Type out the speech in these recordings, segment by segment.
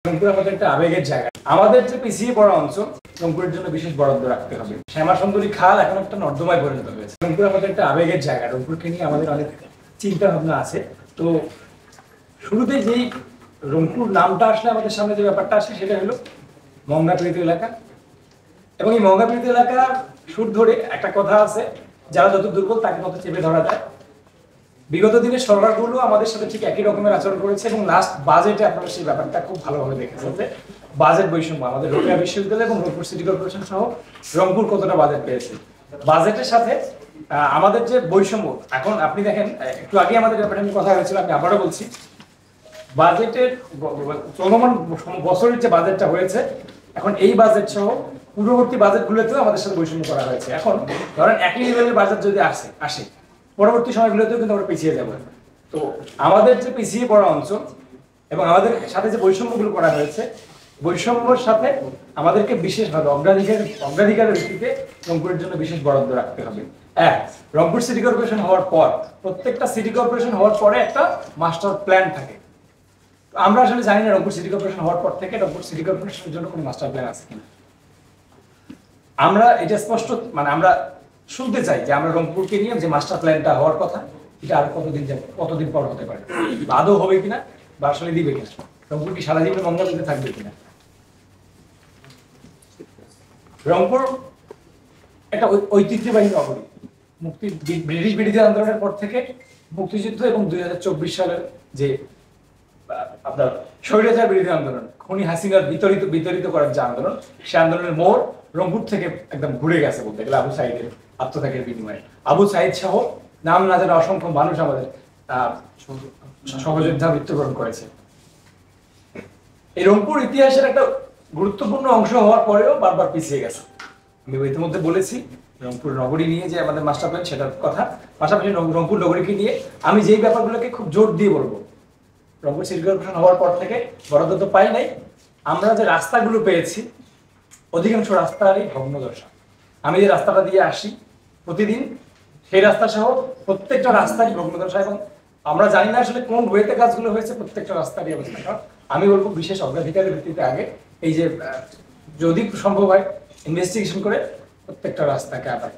রংপুর আমাদের একটা আবেগের জায়গা। আমাদের যে পিছিয়ে পড়া অঞ্চল, রংপুরের জন্য বিশেষ বরাদ্দ রাখতে হবে। শ্যামা সুন্দরী খাল এখন একটা নর্দমায় পরিণত হয়েছে। রংপুর আমাদের একটা আবেগের জায়গা। রংপুরকে নিয়ে আমাদের অনেক চিন্তা ভাবনা আছে। তো শুরুতে যেই রংপুর নামটা আসলে আমাদের সামনে যে ব্যাপারটা আসে সেটা হলো মঙ্গাপীড়িত এলাকা। এবং এই মঙ্গাপীড়িত এলাকার সুর ধরে একটা কথা আছে, যারা যত দুর্বল তাকে তত চেপে ধরা যায়। বিগত দিনের সরকারগুলো আমাদের সাথে ঠিক একই রকমের আচরণ করেছে এবং লাস্ট বাজেটে আপনারা সেই ব্যাপারটা খুব ভালোভাবে দেখেছেন যে বাজেট বৈষম্য আমাদের রোকেয়া বিশ্ববিদ্যালয় এবং রংপুর সিটি কর্পোরেশন সহ রংপুর কতটা বাজেট পেয়েছে। বাজেটের সাথে আমাদের যে বৈষম্য, এখন আপনি দেখেন একটু আগে আমাদের ব্যাপারটা নিয়ে কথা হয়েছিল, আমি আবারও বলছি, বাজেটের চলমান বছরের যে বাজেটটা হয়েছে, এখন এই বাজেট সহ পূর্ববর্তী বাজেটগুলোতেও আমাদের সাথে বৈষম্য করা হয়েছে। এখন ধরেন একই লেভেলের বাজেট যদি আসে পরবর্তী সময়গুলোতেও কিন্তু আমরা পিছিয়ে যাবো। তো আমাদের যে পিছিয়ে পড়া অঞ্চল এবং আমাদের সাথে যে বৈষম্যগুলো করা হয়েছে, বৈষম্যের সাথে আমাদেরকে বিশেষভাবে অগ্রাধিকারের ভিত্তিতে রংপুরের জন্য বিশেষ বরাদ্দ রাখতে হবে। রংপুর সিটি কর্পোরেশন হওয়ার পর, প্রত্যেকটা সিটি কর্পোরেশন হওয়ার পরে একটা মাস্টার প্ল্যান থাকে। আমরা আসলে জানি না রংপুর সিটি কর্পোরেশন হওয়ার পর থেকে রংপুর সিটি কর্পোরেশনের জন্য কোনো মাস্টার প্ল্যান আছে কিনা। আমরা এটা স্পষ্ট আমরা শুনতে চাই যে আমরা রংপুরকে নিয়ে যে মাস্টার প্ল্যানটা হওয়ার কথা, এটা আর কতদিন পর হতে পারে, আদৌ হবে কিনা বা আসলে দিবে কিনা, রংপুর কি সারা জীবনে মঙ্গলতে থাকবে কিনা। রংপুর একটা ঐতিহ্যবাহী নগরী। ব্রিটিশ বিরোধী আন্দোলনের পর থেকে মুক্তিযুদ্ধ এবং 2024 সালের যে আপনার স্বৈরাচার বিরোধী আন্দোলন, খনি হাসিনার বিতরিত করার যে আন্দোলন, সে আন্দোলনের মোড় রংপুর থেকে একদম ঘুরে গেছে বলতে গেলে আবু সাইদের আত্মত্যাগের বিনিময়ে। আবু সাইদ সহ নাম না জানা অসংখ্য মানুষ আমাদের সহযোদ্ধা মৃত্যুবরণ করেছে। এই রংপুর ইতিহাসের একটা গুরুত্বপূর্ণ অংশ হওয়ার পরেও বারবার পিছিয়ে গেছে। আমি ইতিমধ্যে বলেছি রংপুর নগরী নিয়ে যে আমাদের মাস্টার প্ল্যান, সেটার কথা। পাশাপাশি রংপুর নগরীকে নিয়ে আমি যেই ব্যাপারগুলোকে খুব জোর দিয়ে বলবো, রংপুর সিটি কর্পোরেশন হওয়ার পর থেকে বরাদ্দ তো পাই নাই, আমরা যে রাস্তাগুলো পেয়েছি অধিকাংশ রাস্তারই ভগ্নদশা। আমি যে রাস্তাটা দিয়ে আসি প্রতিদিন, সেই রাস্তা সহ প্রত্যেকটা রাস্তারই ভগ্নদশা এবং আমরা জানি না আসলে কোন ওয়েতে কাজগুলো হয়েছে। প্রত্যেকটা রাস্তারই অবস্থা। কারণ আমি বলবো বিশেষ অগ্রাধিকারের ভিত্তিতে আগে এই যে যদি সম্ভব হয় ইনভেস্টিগেশন করে প্রত্যেকটা রাস্তাকে আবার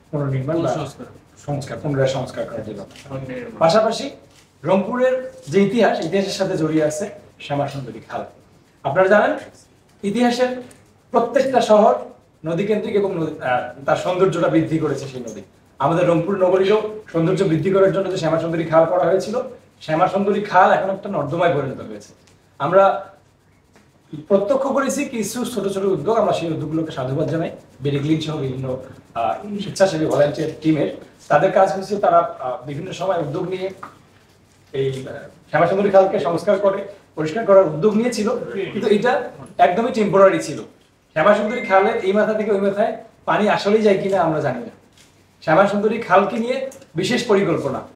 পুনর্নির্মাণ বা পুনরায় সংস্কার করার জন্য। পাশাপাশি রংপুরের যে ইতিহাসের সাথে জড়িয়ে আছে শ্যামা সুন্দরী খাল। আপনারা জানেন ইতিহাসের প্রত্যেকটা শহর নদীকেন্দ্রিক এবং তার সৌন্দর্যটা বৃদ্ধি করেছে সেই নদী। আমাদের রংপুর নগরীরও সৌন্দর্য বৃদ্ধি করার জন্য যে শ্যামা সুন্দরী খাল করা হয়েছিল, শ্যামা সুন্দরী খাল এখন একটা নর্দমায় পরিণত হয়েছে। আমরা প্রত্যক্ষ করেছি কিছু ছোট ছোট উদ্যোগ, আমরা সেই উদ্যোগগুলোকে সাধুবাদ জানাই। বেরিগ্লিন সহ বিভিন্ন স্বেচ্ছাসেবী ভলান্টিয়ার টিমের তাদের কাজ হচ্ছে তারা বিভিন্ন সময় উদ্যোগ নিয়ে এই শ্যামা সুন্দরী খালকে সংস্কার করে পরিষ্কার করার উদ্যোগ নিয়েছিল, কিন্তু এটা একদমই টেম্পোরারি ছিল। শ্যামা সুন্দরী খালের এই মাথা থেকে ওই মাথায় পানি আসলেই যায় কিনা আমরা জানি না। শ্যামা সুন্দরী খালকে নিয়ে বিশেষ পরিকল্পনা